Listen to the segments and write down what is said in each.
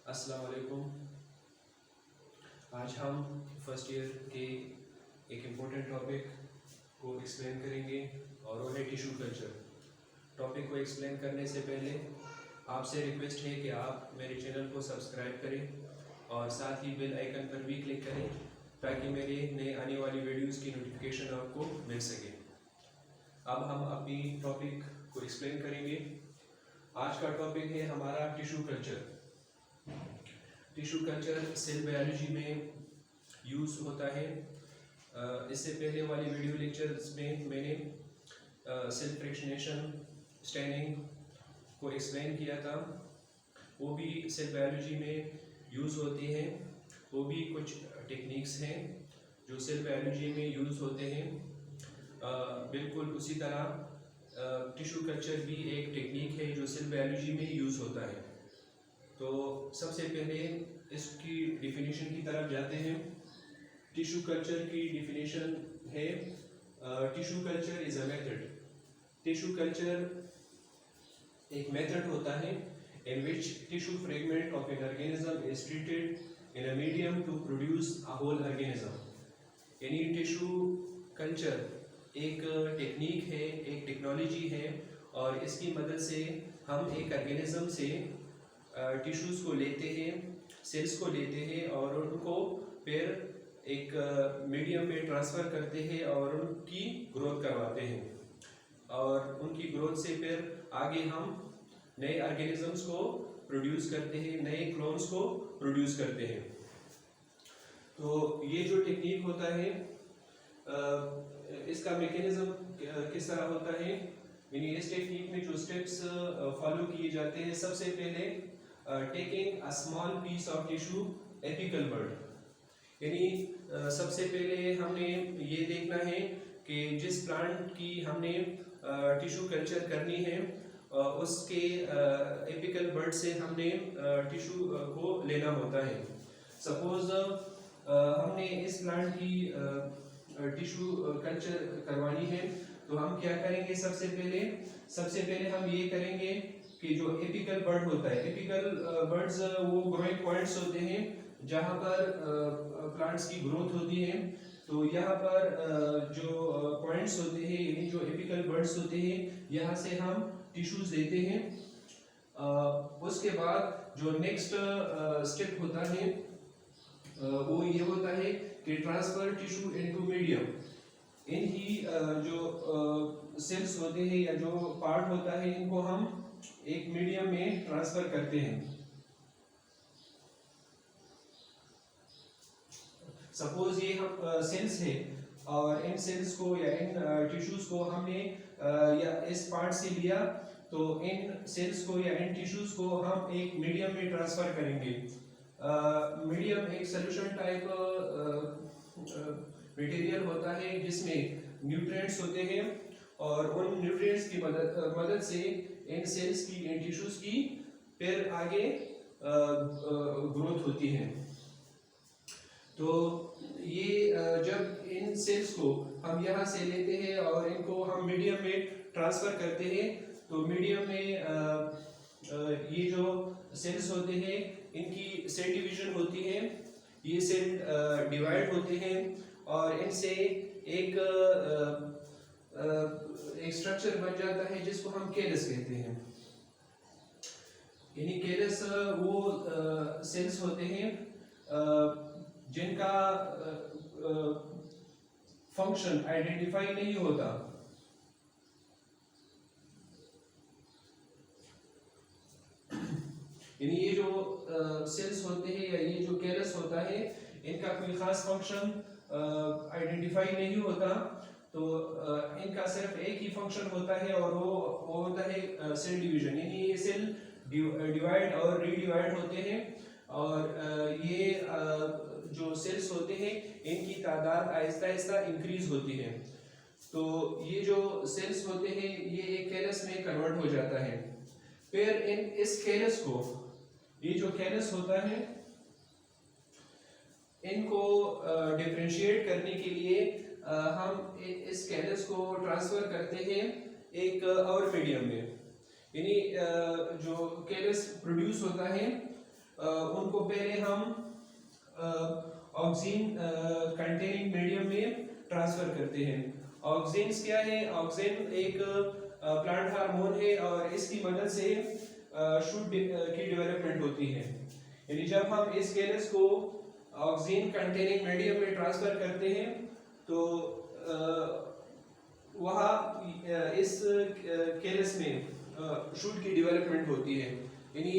अस्सलाम वालेकुम। आज हम फर्स्ट ईयर के एक इम्पोर्टेंट टॉपिक को एक्सप्लेन करेंगे और वो है टिश्यू कल्चर। टॉपिक को एक्सप्लेन करने से पहले आपसे रिक्वेस्ट है कि आप मेरे चैनल को सब्सक्राइब करें और साथ ही बेल आइकन पर भी क्लिक करें ताकि मेरे नए आने वाली वीडियोस की नोटिफिकेशन आपको मिल सके। अब हम अपनी टॉपिक को एक्सप्लेन करेंगे। आज का टॉपिक है हमारा tissue culture. Tissue culture cell biology में यूज़ होता है। इससे पहले वाली वीडियो लेक्चर्स में मैंने सेल फ्रैक्शनेशन, स्टेनिंग को एक्सप्लेन किया था। वो भी सेल बायोलॉजी में यूज़ होती हैं। वो भी कुछ टेक्निक्स हैं जो सेल बायोलॉजी में यूज़ होते हैं। बिल्कुल उसी तरह टिश्यू कल्चर भी एक टेक्निक है जो सेल बायोलॉजी में यूज़ होता है। तो सबसे पहले इसकी डिफिनीशन की तरफ जाते हैं। टिश्यू कल्चर की डिफिनीशन है tissue culture is a method. Tissue culture एक मेथड होता है in which tissue fragment of an organism is treated in a medium to produce a whole organism। यानी टिश्यू कल्चर एक टेक्निक है, एक technology है और इसकी मदद से हम एक ऑर्गेनिज्म से टिश्यूज़ को लेते हैं, सेल्स को लेते हैं और उनको फिर एक मीडियम में ट्रांसफ़र करते हैं और उनकी ग्रोथ करवाते हैं और उनकी ग्रोथ से फिर आगे हम नए ऑर्गेनिजम्स को प्रोड्यूस करते हैं, नए क्लोन्स को प्रोड्यूस करते हैं। तो ये जो टेक्निक होता है इसका मैकेनिज्म किस तरह होता है, यानी इस टेक्निक में जो स्टेप्स फॉलो किए जाते हैं। सबसे पहले taking a small piece of tissue apical bud, यानी सबसे पहले हमने ये देखना है कि जिस प्लांट की हमने टिश्यू कल्चर करनी है उसके एपिकल बर्ड से हमने टिश्यू को लेना होता है। सपोज हमने इस प्लांट की टिश्यू कल्चर करवानी है तो हम क्या करेंगे, सबसे पहले हम ये करेंगे कि जो एपिकल बर्ड होता है, एपिकल बर्ड्स वो ग्रोइंग पॉइंट्स होते हैं जहाँ पर प्लांट्स की ग्रोथ होती है। तो यहाँ पर जो पॉइंट्स होते हैं, यानी जो एपिकल बर्ड्स होते हैं, यहाँ से हम टिश्यूज देते हैं। उसके बाद जो नेक्स्ट स्टेप होता है वो ये होता है कि ट्रांसफर टिश्यू इनटू मीडियम। इनकी जो सेल्स होते हैं या जो पार्ट होता है इनको हम एक मीडियम में ट्रांसफर करते हैं। सपोज ये हम सेल्स है और इन सेल्स को या इन टिश्यूज को हमने या इस पार्ट से लिया, तो इन सेल्स को या इन टिश्यूज को हम एक मीडियम में ट्रांसफर करेंगे। मीडियम एक सोल्यूशन टाइप मटेरियल होता है जिसमें न्यूट्रिएंट्स होते हैं और उन न्यूट्रिएंट्स की मदद से इन सेल्स की, इन टिश्यूज की फिर आगे ग्रोथ होती है। तो ये जब इन सेल्स को हम यहाँ से लेते हैं और इनको हम मीडियम में ट्रांसफ़र करते हैं, तो मीडियम में ये जो सेल्स होते हैं इनकी सेल डिवीजन होती है। ये सेल डिवाइड होते हैं और इनसे एक स्ट्रक्चर बन जाता है जिसको हम कैलस कहते हैं। यानी कैलस वो सेल्स होते हैं जिनका फंक्शन आइडेंटिफाई नहीं होता। यानी ये जो सेल्स होते हैं या ये जो कैलस होता है इनका कोई खास फंक्शन आइडेंटिफाई नहीं होता। तो इनका सिर्फ एक ही फंक्शन होता है और वो होता है सेल डिवीजन। यानी ये सेल डिवाइड और रीडिवाइड होते हैं और ये जो सेल्स होते हैं इनकी तादाद आहिस्ता आहिस्ता इंक्रीज होती है। तो ये जो सेल्स होते हैं ये एक कैलस में कन्वर्ट हो जाता है। फिर इस कैलस को, ये जो कैलस होता है इनको डिफरेंशिएट करने के लिए हम इस कैलस को ट्रांसफर करते हैं एक और मीडियम में। यानी जो कैलस प्रोड्यूस होता है उनको पहले हम ऑक्सीजन कंटेनिंग मीडियम में ट्रांसफर करते हैं। ऑक्सीजन क्या है? ऑक्सीजन एक प्लांट हार्मोन है और इसकी मदद से शूट की डेवलपमेंट होती है। यानी जब हम इस कैलस को ऑक्सीजन कंटेनिंग मीडियम में ट्रांसफर करते हैं तो वहाँ इस कैलस में शूट की डेवलपमेंट होती है। यानी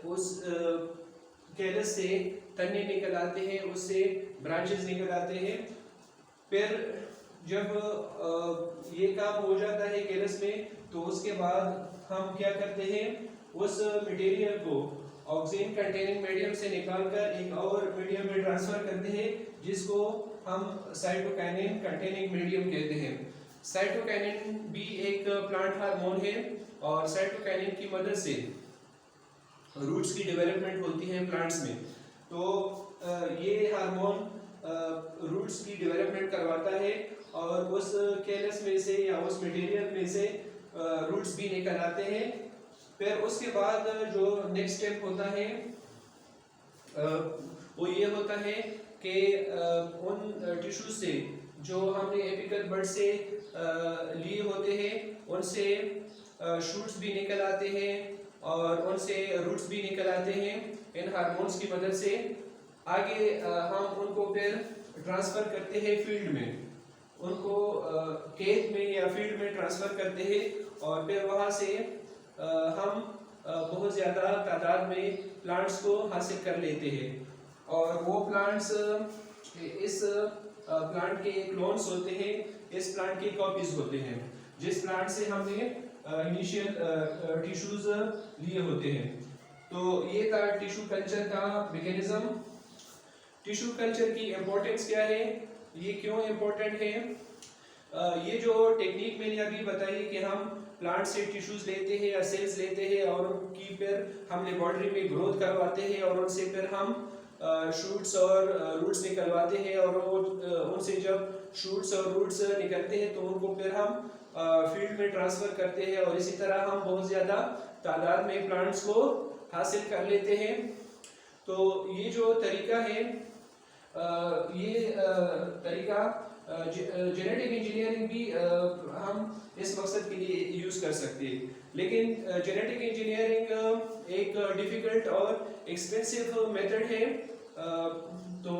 उस कैलस से तने निकल आते हैं, उससे ब्रांचेस निकल आते हैं। फिर जब ये काम हो जाता है कैलस में तो उसके बाद हम क्या करते हैं, उस मटेरियल को ऑक्सीजन कंटेनिंग मीडियम से निकालकर एक और मीडियम में ट्रांसफर करते हैं जिसको हम साइटोकाइनिन कंटेनिंग मीडियम कहते हैं। साइटोकाइनिन भी एक प्लांट हार्मोन है और साइटोकाइनिन की मदद से रूट्स की डेवलपमेंट होती है प्लांट्स में। तो ये हार्मोन रूट्स की डेवलपमेंट करवाता है और उस कैलस में से या उस मटेरियल में से रूट्स भी निकल आते हैं। फिर उसके बाद जो नेक्स्ट स्टेप होता है वो ये होता है कि उन टिश्यूज से जो हमने एपिकल बड से लिए होते हैं उनसे शूट्स भी निकल आते हैं और उनसे रूट्स भी निकल आते हैं इन हार्मोन्स की मदद से। आगे हम उनको फिर ट्रांसफर करते हैं फील्ड में, उनको खेत में या फील्ड में ट्रांसफर करते हैं और फिर वहाँ से हम बहुत ज़्यादा तादाद में प्लांट्स को हासिल कर लेते हैं। और वो प्लांट्स इस प्लांट के क्लोन्स होते हैं, इस प्लांट के कॉपीज होते हैं जिस प्लांट से हमने इनिशियल टिश्यूज लिए होते हैं। तो ये था टिश्यू कल्चर का मैकेनिज्म। टिश्यू कल्चर की इम्पोर्टेंस क्या है, ये क्यों इम्पोर्टेंट है? ये जो टेक्निक मैंने अभी बताई कि हम प्लांट से टिश्यूज लेते हैं या सेल्स लेते हैं और उनकी फिर हम लेबोरेटरी में ग्रोथ करवाते हैं और उनसे फिर हम शूट्स और रूट्स निकलवाते हैं और उनसे जब शूट्स और रूट्स निकलते हैं तो उनको फिर हम फील्ड में ट्रांसफर करते हैं और इसी तरह हम बहुत ज़्यादा तादाद में प्लांट्स को हासिल कर लेते हैं। तो ये जो तरीका है ये तरीका जेनेटिक इंजीनियरिंग भी हम इस मकसद के लिए यूज़ कर सकते हैं। लेकिन जेनेटिक इंजीनियरिंग एक डिफ़िकल्ट और एक्सपेंसिव मेथड है, तो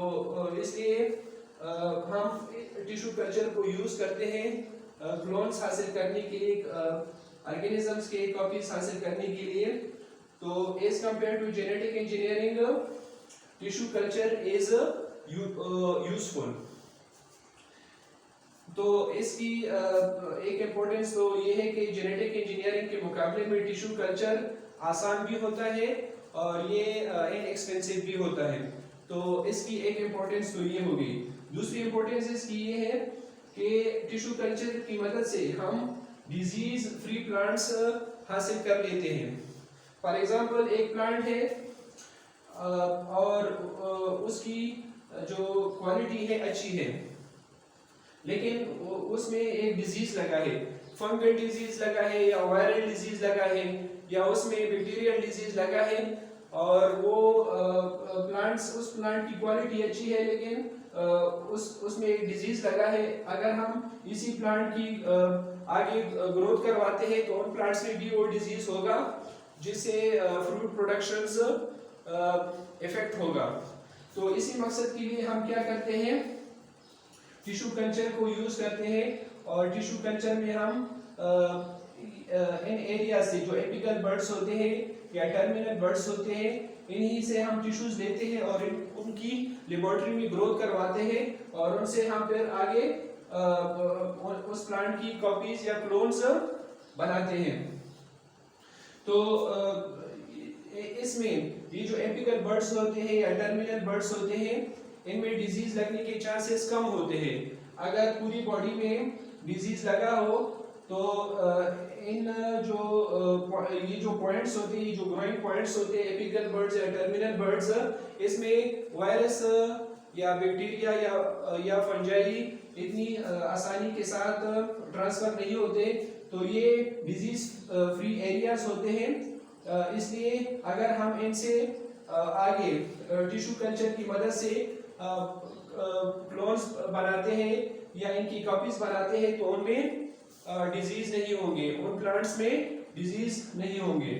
इसलिए हम टिश्यू कल्चर को यूज़ करते हैं क्लोन्स हासिल करने के लिए, ऑर्गेनिजम्स के कॉपीज हासिल करने के लिए। तो as compare to genetic engineering tissue culture is useful. तो इसकी एक इम्पोर्टेंस तो ये है कि जेनेटिक इंजीनियरिंग के मुकाबले में टिश्यू कल्चर आसान भी होता है और ये इनएक्सपेंसिव भी होता है। तो इसकी एक इम्पोर्टेंस तो ये होगी। दूसरी इम्पोर्टेंस इसकी ये है कि टिश्यू कल्चर की मदद से हम डिजीज फ्री प्लांट्स हासिल कर लेते हैं। फॉर एग्जांपल एक प्लांट है और उसकी जो क्वालिटी है अच्छी है, लेकिन उसमें एक डिजीज लगा है, फंगल डिजीज लगा है या वायरल डिजीज लगा है या उसमें बैक्टीरियल डिजीज लगा है और वो उस प्लांट की क्वालिटी अच्छी है लेकिन उसमें एक डिजीज लगा है। अगर हम इसी प्लांट की आगे ग्रोथ करवाते हैं तो उन प्लांट्स में भी वो डिजीज होगा जिससे फ्रूट प्रोडक्शंस इफेक्ट होगा। तो इसी मकसद के लिए हम क्या करते हैं, टिश्यू कल्चर को यूज करते हैं और टिश्यू कल्चर में हम इन एरिया से जो एपिकल बर्ड्स होते हैं या टर्मिनल बर्ड्स होते हैं इन्हीं से हम टिश्यूज लेते हैं और उनकी लेबोरेटरी में ग्रोथ करवाते हैं और उनसे हम फिर आगे उस प्लांट की कॉपीज या क्लोन्स बनाते हैं। तो इसमें ये जो एपिकल बर्ड्स होते हैं या टर्मिनल बर्ड्स होते हैं इनमें डिजीज लगने के चांसेस कम होते हैं। अगर पूरी बॉडी में डिजीज लगा हो तो इन ये जो पॉइंट्स होते हैं, जो ग्रोइंग पॉइंट्स होते हैं एपिकल बर्ड्स या टर्मिनल बर्ड्स, इसमें वायरस या बैक्टीरिया या फंजाई इतनी आसानी के साथ ट्रांसफर नहीं होते। तो ये डिजीज फ्री एरियाज होते हैं इसलिए अगर हम इनसे आगे टिश्यू कल्चर की मदद से क्लोन्स बनाते हैं या इनकी कॉपीज बनाते हैं तो उनमें डिजीज नहीं होंगे, उन प्लांट्स में डिजीज नहीं होंगे।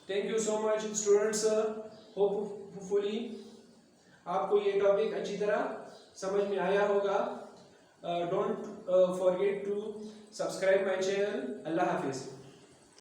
Thank you so much students, hopefully आपको ये टॉपिक अच्छी तरह समझ में आया होगा। Don't forget to subscribe my channel. अल्लाह हाफिज।